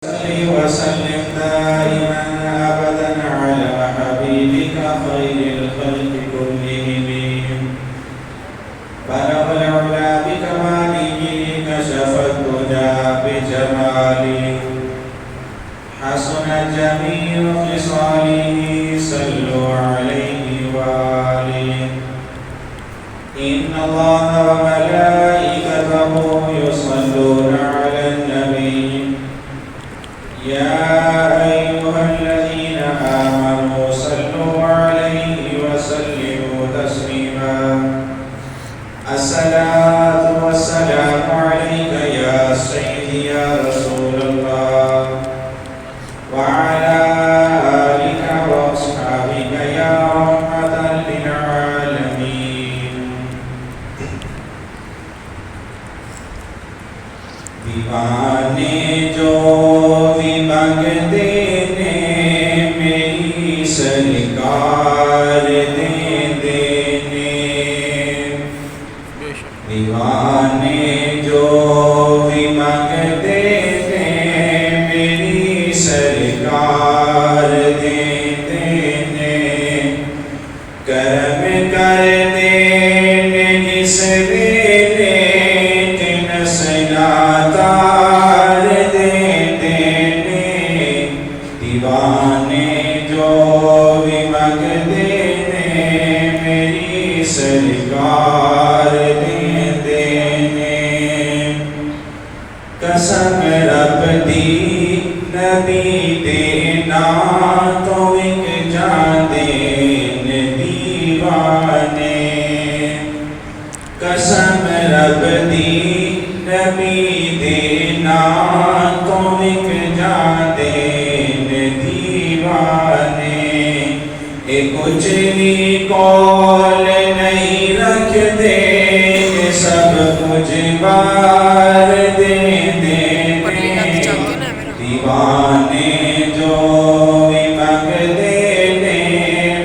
وسلم دائما أبدا على حبيبك خير الخلق كلهم بلغ العلا بكماله كشف الدجى بجماله حسن جميع خصاله صلوا عليه وآله إن الله وملائكته يصلون على النبي يا أيها الذين آمنوا صلوا عليه وسلموا تسليما الصلاة والسلام عليك يا سيدي يا رسول الله وعلى آلك وأصحابك يا رحمة للعالمين دیوانے جو مانگتے نے میری سرکار دے دینے دیوانے جو بھی مانگتے نے میری سرکار دے دینے کرم کر دینے اس ویلے جن سناتار دے دیوانے جو بھی مانگتے نے میری سرکار دے دینے قسم رب دی نبی دینا تو ایک جان دین دیوانے قسم رب دی نبی دینا تو ایک جان دین دیوانے کچھ بھی قول نہیں رکھتے سب کچھ بار دے دینے دیوانے جو بھی مانگتے نے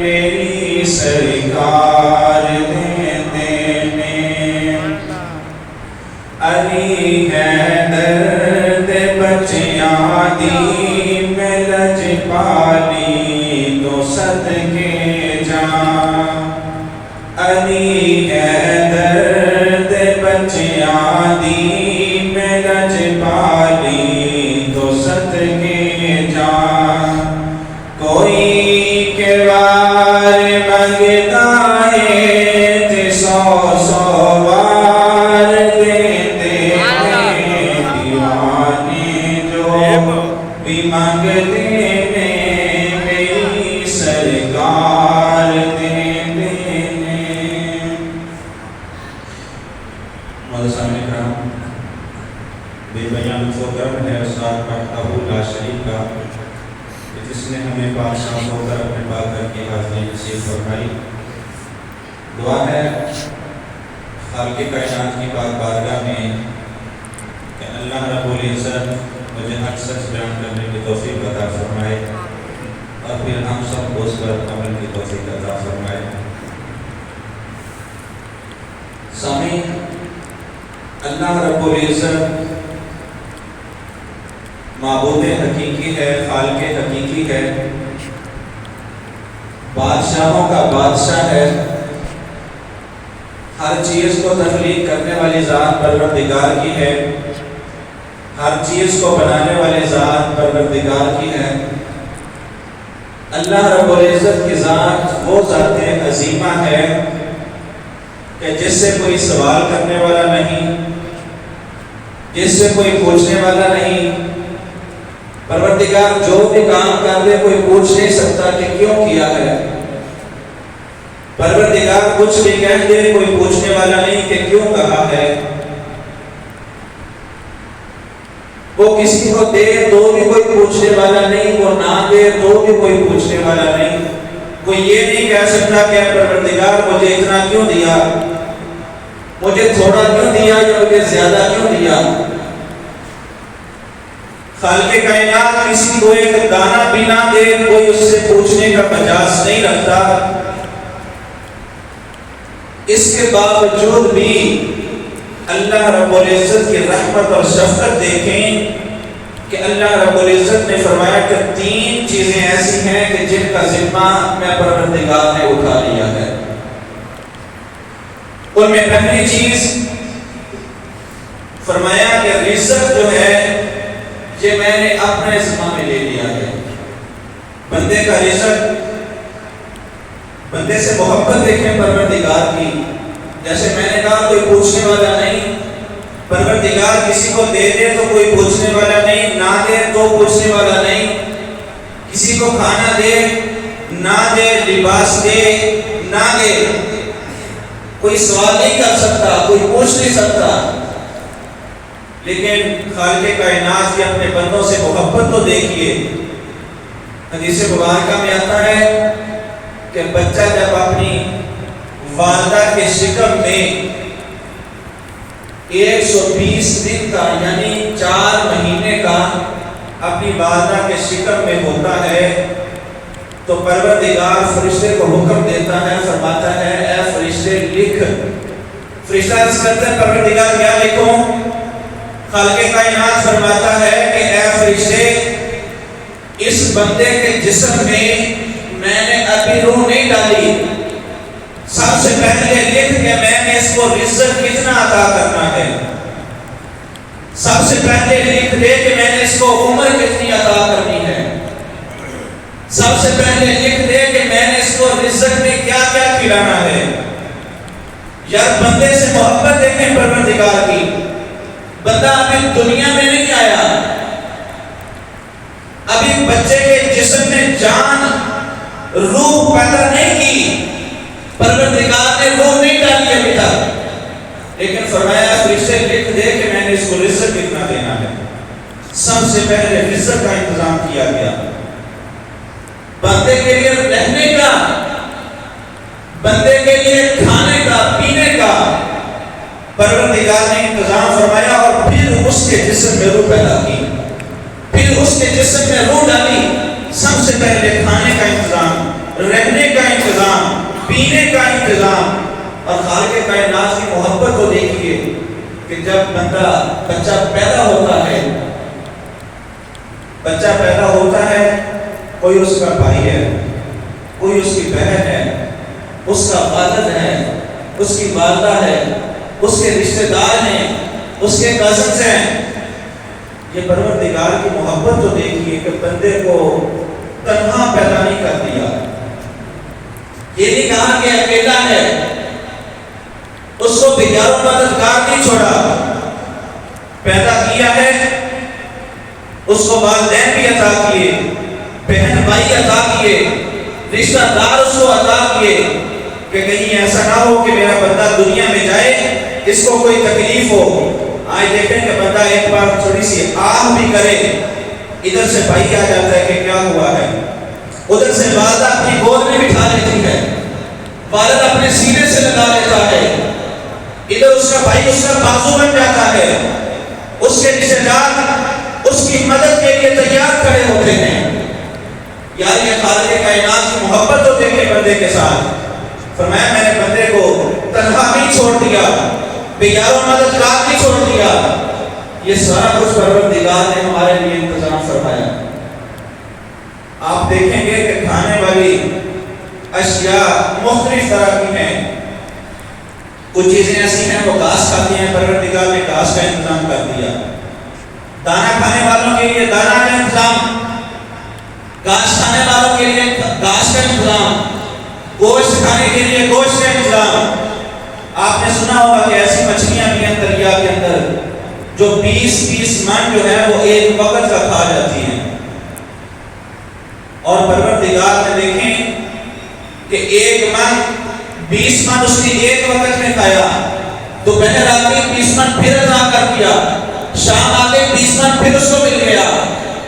میری سرکار دے دینے علی حیدر دے بچیاں دی میں لجپالی تو صدقے جان علی حیدر دے بچیاں دی میں لجپالی تو صدقے جان کوئی کردار منگتا ہے تے سو سو بار دے دینے دیوانے جو بھی مانگتے نے میری سرکار دے دینے مولانا سامنے کرام بے بیان و کرم ہے استاد وحدہ لا شریک کا جس نے ہمیں بادشاہ ہو کر اپنے پاک کی حاضری نصیب فرمائی دعا ہے خالق کائنات کی پاک بارگاہ میں کہ اللہ رب العزت مجھے حق سچ بیان کرنے کی توفیق عطا فرمائے اور پھر ہم سب کو اس پر عمل کی توفیق عطا فرمائے سامعین اللہ رب العزت معبود حقیقی ہے خالق حقیقی ہے بادشاہوں کا بادشاہ ہے ہر چیز کو تخلیق کرنے والی ذات پروردگار کی ہے ہر چیز کو بنانے والی ذات پروردگار کی ہے اللہ رب العزت کی ذات وہ ذات عظیمہ ہے کہ جس سے کوئی سوال کرنے والا نہیں جس سے کوئی پوچھنے والا نہیں پروردگار جو بھی کام کر دے کوئی پوچھ نہیں سکتا کہ کیوں کیا ہے پروردگار کچھ بھی کہہ دے کوئی پوچھنے والا نہیں کہ کیوں کہا ہے وہ کسی کو دے تو بھی کوئی پوچھنے والا نہیں وہ نہ دے تو بھی کوئی پوچھنے والا نہیں کوئی یہ نہیں کہہ سکتا کہ پروردگار مجھے اتنا کیوں دیا مجھے تھوڑا کیوں دیا یا مجھے زیادہ کیوں دیا خالق کائنات کسی کو ایک دانہ بھی نہ دے کوئی اس سے پوچھنے کا مجاز نہیں رکھتا اس کے باوجود بھی اللہ رب العزت کی رحمت اور شفقت دیکھیں کہ اللہ رب العزت نے فرمایا کہ 3 چیزیں ایسی ہیں کہ جن کا ذمہ میں پروردگار نے اٹھا لیا ہے۔ ان میں پہلی چیز فرمایا کہ رزق جو ہے یہ میں نے اپنے ذمہ میں لے لیا ہے۔ بندے کا رزق، بندے سے محبت دیکھیں پروردگار کی، جیسے میں نے کہا کوئی پوچھنے والا نہیں، پروردگار کسی کو دے دے تو کوئی پوچھنے والا نہیں، نہ دے تو پوچھنے والا نہیں، کسی کو کھانا دے نہ دے، لباس دے نہ دے، کوئی سوال نہیں کر سکتا، کوئی پوچھ نہیں سکتا، لیکن خالق کائنات کی اپنے بندوں سے محبت تو دیکھیے۔ حدیث مبارکہ میں آتا ہے کہ بچہ جب اپنی والدہ کے شکم میں 120 دن کا یعنی 4 مہینے کا اپنی والدہ کے شکم میں ہوتا ہے تو پروردگار فرشتے کو حکم دیتا ہے، فرماتا ہے اے فرشتے لکھ۔ فرشتہ عرض کرتے ہیں پروردگار کیا لکھوں؟ خالق کائنات فرماتا ہے کہ اے فرشتے اس بندے کے جسم میں نے ابھی روح نہیں ڈالی، سب سے پہلے لکھ کہ میں نے اس کو رزق کتنا عطا کرنا ہے، سب سے پہلے لکھ دے کہ میں نے اس کو عمر کتنی عطا کرنی ہے، سب سے پہلے لکھ دے کہ میں نے اس کو رزق میں کیا کیا کھلانا ہے۔ یار بندے سے محبت دیکھیں پروردگار کی، بندہ ابھی دنیا میں نہیں آیا، ابھی بچے کے جسم میں جان روح پیدا نہیں کی، پروردگار نے روح نہیں ڈالی ابھی تک، لیکن فرمایا فرشتے لکھ دے کہ میں نے اس کو رزق کتنا دینا ہے۔ سب سے پہلے رزق کا انتظام کیا گیا، بندے کے لیے رہنے کا، بندے کے لیے کھانے کا، پینے کا پروردگار نے انتظام فرمایا، اور پھر اس کے جسم میں روح پیدا کی، پھر اس کے جسم میں روح ڈالی۔ سب سے پہلے کھانے کا انتظام، رہنے کا انتظام، پینے کا انتظام، اور خالق کائنات کی محبت کو دیکھیے کہ جب بچہ پیدا ہوتا ہے کوئی اس کا بھائی ہے، کوئی اس کی بہن ہے، اس کا والد ہے، اس کی والدہ ہے، اس کے رشتہ دار ہیں، اس کے کزنز ہیں، یہ پروردگار کی محبت تو دیکھیے کہ بندے کو تنہا پیدا نہیں کر دیا، یہ نہیں کہا کہ اکیلا ہے، اس کو بغیر مددگار نہیں چھوڑا، پیدا کیا ہے، اس کو والدین بھی عطا کیے، بہن بھائی عطا کیے، رشتہ دار اس کو عطا کیے، کہ کہیں ایسا نہ ہو کہ میرا بندہ دنیا میں جائے اس کو کوئی تکلیف ہو۔ آج دیکھیں کہ بندہ ایک بار تھوڑی سی آہ بھی کرے، ادھر سے بھائی آ جاتا ہے کہ کیا ہوا ہے، ادھر سے والدہ اپنی گود میں بٹھا لیتی ہے، والد اپنے سینے سے لگا لیتا ہے، ادھر اس کا بھائی اس کا بازو بن جاتا ہے، اس کے رشتہ دار اس کی مدد کے لیے تیار کھڑے ہوتے ہیں۔ یار یہ خالق کائنات کی محبت تو دیکھے بندے کے ساتھ، فرمایا میں نے بندے کو تنہا نہیں چھوڑ دیا، بغیر مددگار نہیں چھوڑ دیا، یہ سارا کچھ پروردگار نے ہمارے لیے انتظام فرمایا۔ آپ دیکھیں گے کہ کھانے والی اشیاء مختلف طرح کی ہیں، کچھ چیزیں ایسی ہیں وہ گھاس کھاتی ہیں، پروردگار نے گھاس کا انتظام کر دیا، دانا کھانے والوں کے لیے دانا کا انتظام، گھاس کھانے والوں کے لیے گھاس کا انتظام، گوشت کھانے کے لیے گوشت کا انتظام۔ آپ نے سنا ہوگا کہ ایسی مچھلیاں بھی ہیں دریا کے اندر جو 20 من جو ہے وہ ایک وقت کا کھا جاتی ہیں، اور پروردگار نے دیکھیں کہ 1 من 20 من اس نے ایک وقت میں کھایا، دوپہر آ کے 20 من پھر عطا کر دیا، شام آ کے 20 من پھر اس کو مل گیا،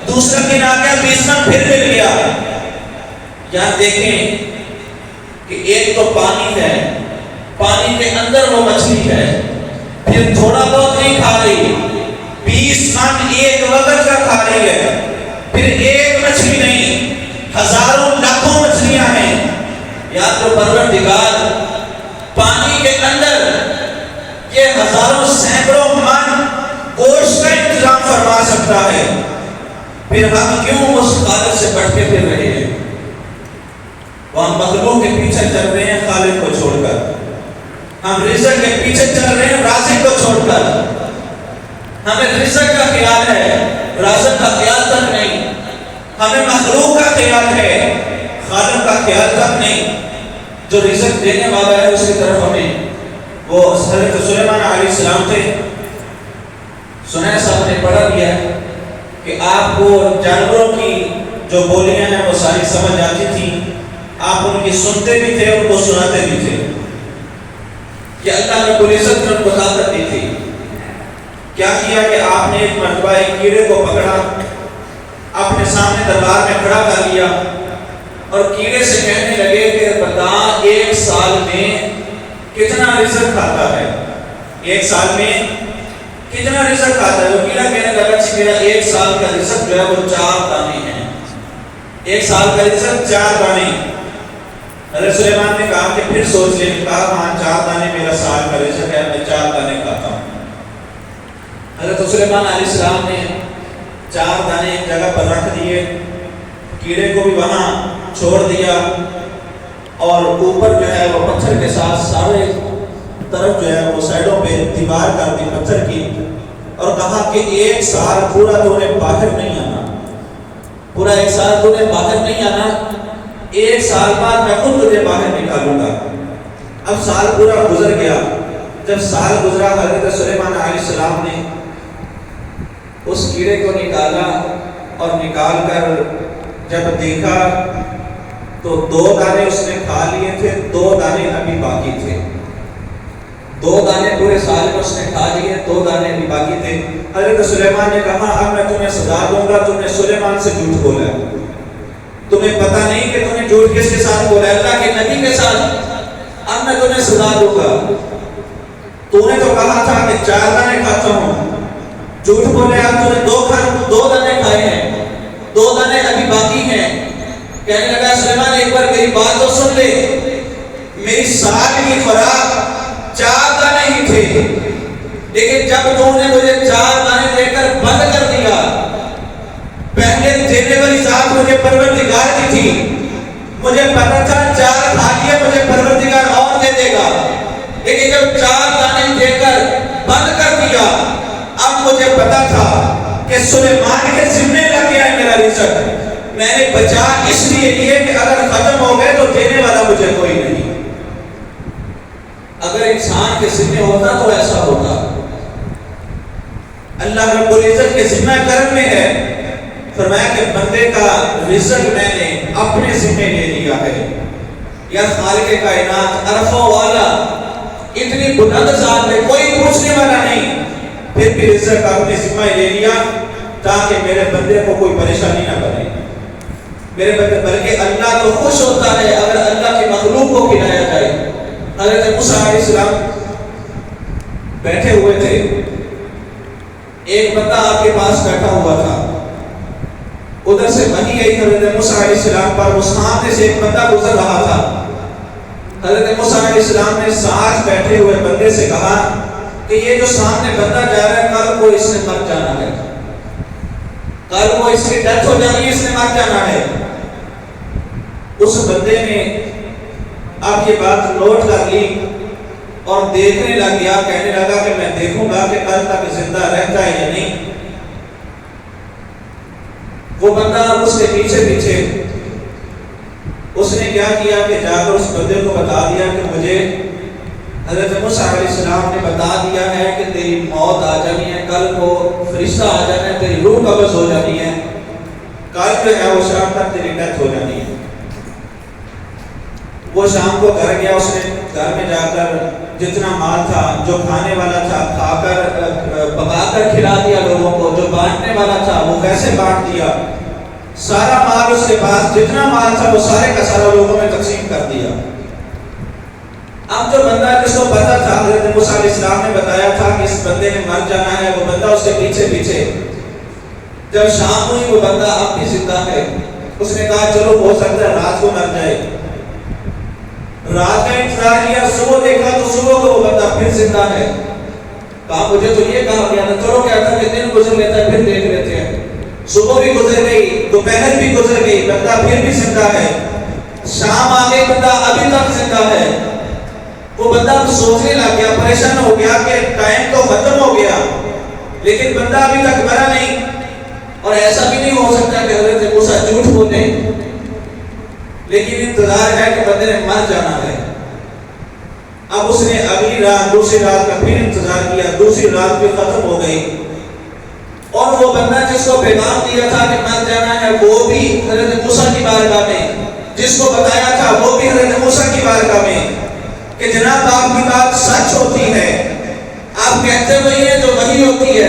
دوسرا دن آ کے 20 من پھر مل گیا۔ یہاں دیکھیں کہ ایک تو پانی ہے، پانی کے اندر وہ مچھلی ہے، پھر تھوڑا بہت نہیں کھا رہی، 20 من ایک وقت کا کھا رہی ہے، پھر ایک مچھلی نہیں، ہزاروں لاکھوں مچھلیاں ہیں۔ یا تو پروردگار پانی کے اندر یہ ہزاروں سینکڑوں من گوشت کا انتظام فرما سکتا ہے، پھر ہم کیوں اس خالق سے بٹ کے پھر رہے ہیں؟ وہ ہم مخلوق کے پیچھے چل رہے ہیں خالق کو چھوڑ کر، ہم رزق کے پیچھے چل رہے ہیں رازق کو چھوڑ کر، ہمیں رزق کا خیال ہے رازق کا خیال تک نہیں، ہمیں مخلوق کا خیال ہے خالق کا خیال تک نہیں، جو رزق دینے والا ہے اس کی طرف ہمیں۔ وہ حضرت سلیمان علیہ السلام تھے، سنیہ صاحب نے پڑھا دیا ہے کہ آپ کو جانوروں کی جو بولیاں ہیں وہ ساری سمجھ آتی تھی، آپ ان کی سنتے بھی تھے، ان کو سناتے بھی تھے، کہ اللہ رب العزت نے ان کو طاقت دی تھی۔ کیا کیا کہ آپ نے ایک مرتبہ ایک کیڑے کو پکڑا، اپنے سامنے دربار میں کھڑا کر لیا اور کیڑے سے کہنے لگے کہ بتا ایک سال میں کتنا رزق کھاتا ہے، ایک سال میں کتنا رزق کھاتا ہے؟ وہ کیڑا کہنے لگا کہ میرا ایک سال کا رزق جو ہے وہ 4 دانے ہیں، ایک سال کا رزق 4 دانے۔ حضرت سلیمان نے کہا کہ پھر سوچ لیں، کہا ہاں 4 دانے میرا سال کا رزق ہے، میں 4 دانے کھاتا ہوں۔ حضرت سلیمان علیہ السلام نے 4 دانے ایک جگہ پر رکھ دیے، کیڑے کو بھی وہاں چھوڑ دیا، اور اوپر جو ہے وہ پتھر کے ساتھ سارے طرف جو ہے وہ سائڈوں پہ دیوار کر دی پتھر کی، اور کہا کہ ایک سال پورا تو نے باہر نہیں آنا، پورا ایک سال تو نے باہر نہیں آنا، ایک سال بعد میں خود تجھے باہر نکالوں گا۔ اب سال پورا گزر گیا، جب سال گزرا حضرت سلیمان علیہ السلام نے اس کیڑے کو نکالا، اور نکال کر جب دیکھا تو 2 دانے اس نے کھا لیے تھے، 2 دانے ابھی باقی تھے، 2 دانے پورے سال میں اس نے کھا لیے، 2 دانے ابھی باقی تھے۔ حضرت سلیمان نے کہا اب میں تمہیں سزا دوں گا، تم نے سلیمان سے جھوٹ بولا، تمہیں پتہ نہیں کہ تم نے جھوٹ کس کے ساتھ بولا، اللہ کے نبی کے ساتھ، اب میں تمہیں سزا دوں گا۔ تو نے تو کہا تھا کہ 4 دانے کھاتا ہوں، جھوٹ بولے، اب تو نے 2 دانے کھائے ہیں، 2 دانے ابھی باقی ہیں۔ کہنے لگا سلیمان ایک بار میری بات تو سن لے، میری سال کی خوراک 4 دانے ہی تھے، لیکن جب تم نے مجھے 4 دانے دے کر بند کر دیا، پہلے دینے والی ذات مجھے پروردگار کی تھی، مجھے پتا تھا 4 کھا لیے مجھے پروردگار اور دے دے گا، لیکن جب 4 دانے دے کر بند کر دیا، اب مجھے پتا تھا کہ سلیمان کے ذمہ لگ گیا ہے میرا رزق، میں نے بچا اس لیے کہ اگر ختم ہو گئے تو دینے والا مجھے کوئی نہیں۔ اگر انسان کے ذمہ ہوتا تو ایسا ہوتا، اللہ رب العزت کے ذمہ کرم میں ہے، فرمایا کہ بندے کا رزق میں نے اپنے ذمہ لے لیا ہے۔ یا خالق کائنات عرفوں والا اتنی بلند ذات ہے، کوئی پوچھنے والا نہیں، پھر بھی رزق اپنے ذمہ لے لیا تاکہ میرے بندے کو کوئی پریشانی نہ بنے، میرے بندے، بلکہ اللہ تو خوش ہوتا ہے اگر اللہ کی مخلوق کو کھلایا جائے۔ حضرت موسیٰ علیہ السلام بیٹھے ہوئے تھے، ایک بندہ آپ کے پاس بیٹھا ہوا تھا، ادھر سے وحی گئی حضرت موسیٰ علیہ السلام پر، اس سامنے سے ایک بندہ گزر رہا تھا۔ حضرت موسیٰ علیہ السلام نے ساتھ بیٹھے ہوئے بندے سے کہا کہ یہ جو سامنے بندہ جا رہا ہے کل کو اس نے مر جانا ہے، کل کو اس کی ڈیتھ ہو جانی ہے، اس نے مر جانا ہے۔ اس بندے نے اب یہ بات نوٹ کر لی اور دیکھنے لگ گیا، کہنے لگا کہ میں دیکھوں گا کہ کل تک زندہ رہتا ہے یا نہیں۔ وہ بندہ اس کے پیچھے پیچھے، اس نے کیا کیا کہ جا کر اس بندے کو بتا دیا کہ مجھے حضرت موسیٰ علیہ السلام نے بتا دیا ہے کہ تیری موت آ جانی ہے، کل کو فرشتہ آ جانا ہے، تیری روح قبض ہو جانی ہے، کل جو ہے وہ شام تک تیری ڈیتھ ہو جانی ہے۔ وہ شام کو گھر گیا، اس نے گھر میں جا کر جتنا مال تھا، جو کھانے والا تھا، کھا کر پکا کر کھلا دیا لوگوں کو، جو بانٹنے والا تھا وہ ویسے بانٹ دیا، سارا مال اس کے پاس جتنا مال تھا وہ سارے کا سارا لوگوں میں تقسیم کر دیا۔ اب جو بندہ جس کو پتا تھا، حضرت موسیٰ علیہ السلام نے بتایا تھا کہ اس بندے نے مر جانا ہے، وہ بندہ اس کے پیچھے پیچھے، جب شام ہوئی وہ بندہ اب بھی زندہ ہے، اس نے کہا چلو ہو سکتا ہے رات کو مر جائے، رات کا انتظار کیا، صبح دیکھا تو صبح کو وہ بندہ پھر زندہ ہے۔ کہا مجھے تو یہ کہا گیا تھا، چلو کیا تھا کہ دن گزر لیتا ہے پھر دیکھ لیتے ہیں، صبح بھی گزر گئی، دوپہر بھی گزر گئی، بندہ پھر بھی زندہ ہے، شام آ گئی، بندہ ابھی تک زندہ ہے۔ وہ بندہ سوچنے لگ گیا، پریشان ہو گیا کہ ٹائم تو ختم ہو گیا لیکن بندہ ابھی تک مرا نہیں، اور ایسا بھی نہیں ہو سکتا کہ حضرت موسیٰ جھوٹ بولے، لیکن انتظار ہے کہ بندے نے مر جانا ہے۔ اب اس نے اگلی رات، دوسری رات کا پھر انتظار کیا، دوسری رات بھی ختم ہو گئی، اور وہ بندہ جس کو پیغام دیا تھا کہ مر جانا ہے وہ بھی حضرت موسیٰ کی بارگاہ میں، جس کو بتایا تھا وہ بھی حضرت موسیٰ کی بارگاہ میں کہ جناب آپ کی بات سچ ہوتی ہے، آپ کہتے وہی ہیں جو وہی ہوتی ہے،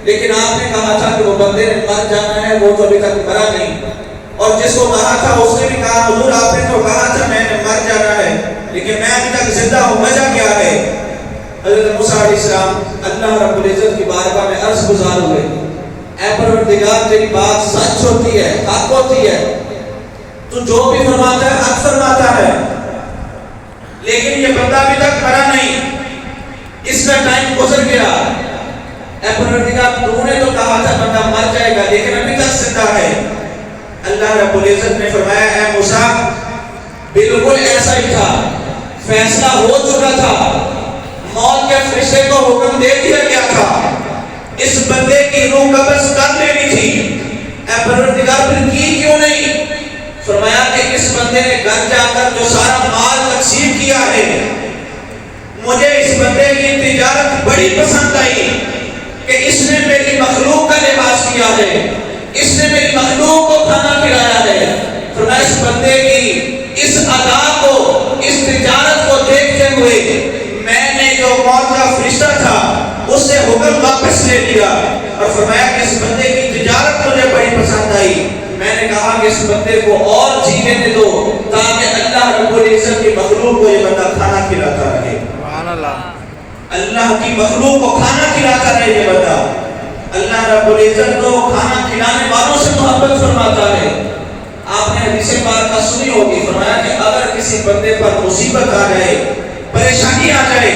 لیکن آپ نے کہا تھا کہ وہ بندے نے مر جانا ہے، وہ تو ابھی تک مرا نہیں، اور جس کو کہا تھا اس نے بھی کہا حضور آپ نے تو کہا تھا میں نے مر جانا ہے لیکن میں ابھی تک زندہ ہوں، وجہ کیا ہے؟ حضرت موسیٰ علیہ السلام اللہ رب العزت کی بارگاہ میں عرض گزار ہوئے، اے پروردگار تیری بات سچ ہوتی ہے، حق ہوتی ہے، تو جو بھی فرماتا ہے حق فرماتا ہے، لیکن یہ بندہ ابھی تک مرا نہیں، اس کا ٹائم گزر گیا، اے پروردگار تو نے تو کہا تھا بندہ مر جائے گا لیکن ابھی تک زندہ ہے۔ اللہ رب العزت نے فرمایا اے موسیٰ بالکل ایسا ہی تھا، فیصلہ ہو چکا تھا، موت کے فرشتے کو حکم دے دیا گیا تھا، اس بندے کی روح قبض کر لینی تھی، اے پروردگار پھر کی کیوں نہیں؟ فرمایا کہ اس بندے نے گھر جا کر جو سارا مال تقسیم کیا ہے، مجھے اس بندے کی تجارت بڑی پسند آئی کہ اس نے میری مخلوق کا لباس کیا ہے، اس نے میری مخلوق کو کھانا کھلایا ہے۔ فرمایا اس بندے کی اس ادا کو، اس تجارت کو دیکھتے ہوئے میں نے جو موت کا فرشتہ تھا اس سے حکم واپس لے لیا، اور فرمایا کہ اس بندے کی تجارت مجھے بڑی پسند آئی، میں نے کہا کہ اس بندے کو اور جینے دے دو تاکہ اللہ رب العزت کی مخلوق کو یہ بندہ کھانا کھلاتا رہے، اللہ کی مخلوق کو کھانا کھلاتا رہے یہ بندہ۔ اللہ رب العزت کو کھانا کھلانے والوں سے محبت فرماتا ہے۔ آپ نے حدیث پاک کا سنی ہوگی، فرمایا کہ اگر کسی بندے پر مصیبت آ جائے، پریشانی آ جائے،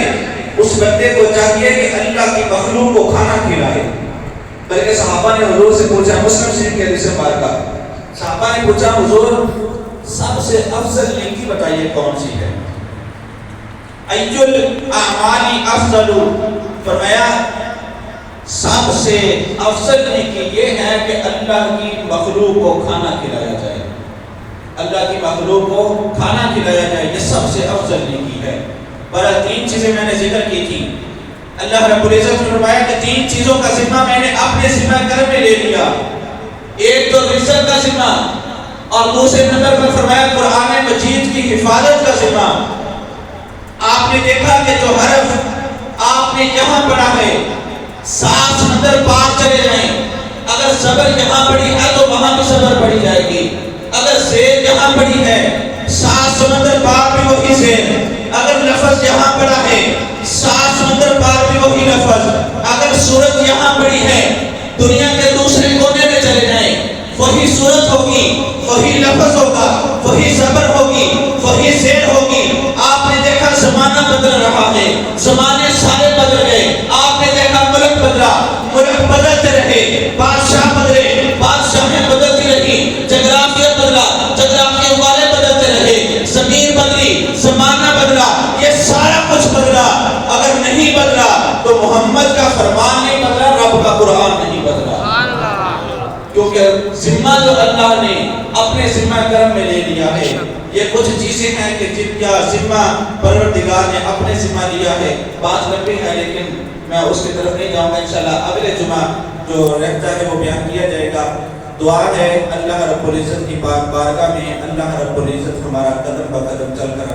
اس بندے کو چاہیے کہ اللہ کی مخلوق کو کھانا کھلائے۔ بلکہ صحابہ نے حضور سے پوچھا، مسلم شریف کی حدیث پاک کا، صحابہ نے پوچھا حضور سب سے افضل نیکی بتائیے کون سی ہے؟ ایُّ الاعمال افضل، فرمایا سب سے افضل نیکی یہ ہے کہ اللہ کی مخلوق کو کھانا کھلایا جائے، اللہ کی مخلوق کو کھانا کھلایا جائے، یہ سب سے افضل نیکی ہے۔ پر تین چیزیں میں نے ذکر کی تھی، اللہ رب العزت نے فرمایا کہ تین چیزوں کا ذمہ میں نے اپنے ذمہ کرم میں لے لیا، ایک تو رزق کا ذمہ، اور دوسرے نمبر پر فرمایا قرآن مجید کی حفاظت کا ذمہ۔ آپ نے دیکھا کہ جو حرف آپ نے یہاں پڑھا ہے، 7 سمندر پار چلے جائیں، اگر صبر یہاں پڑھی ہے تو وہاں بھی صبر پڑھی جائے گی، اگر زیر یہاں پڑھی ہے 7 سمندر پار بھی وہی زیر، اگر لفظ یہاں پڑھا ہے 7 سمندر پار بھی وہی لفظ، اگر صورت یہاں پڑھی ہے دنیا کے دوسرے کونے میں چلے جائیں وہی صورت ہوگی، وہی لفظ ہوگا، وہی صبر ہوگی، وہی زیر ہوگی۔ آپ نے دیکھا زمانہ بدل رہا ہے، زمانے سارے بدل گئے، آپ نے دیکھا ملک بدلا، ملک بدلتے رہے، بادشاہ بدلے، بادشاہیں بدلتی رہی، جغرافیہ بدلا، جغرافیہ والے بدلتے رہے، زمین بدلی، زمانہ بدلا، یہ سارا کچھ بدلا۔ اگر نہیں بدلا تو محمد کا فرمان نہیں بدلا، رب کا قرآن نہیں بدلا، کیونکہ ذمہ جو اللہ نے اپنے ذمہ کرم میں لے لیا ہے، یہ کچھ چیزیں ہیں کہ جن کا ذمہ پروردگار نے اپنے ذمہ لیا ہے۔ بات لمبی ہے لیکن میں اس کی طرف نہیں جاؤں گا، انشاءاللہ اگلے جمعہ جو رہتا ہے وہ بیان کیا جائے گا۔ دعا ہے اللہ رب العزت کی بارگاہ میں اللہ رب العزت ہمارا قدم بقدم چل کر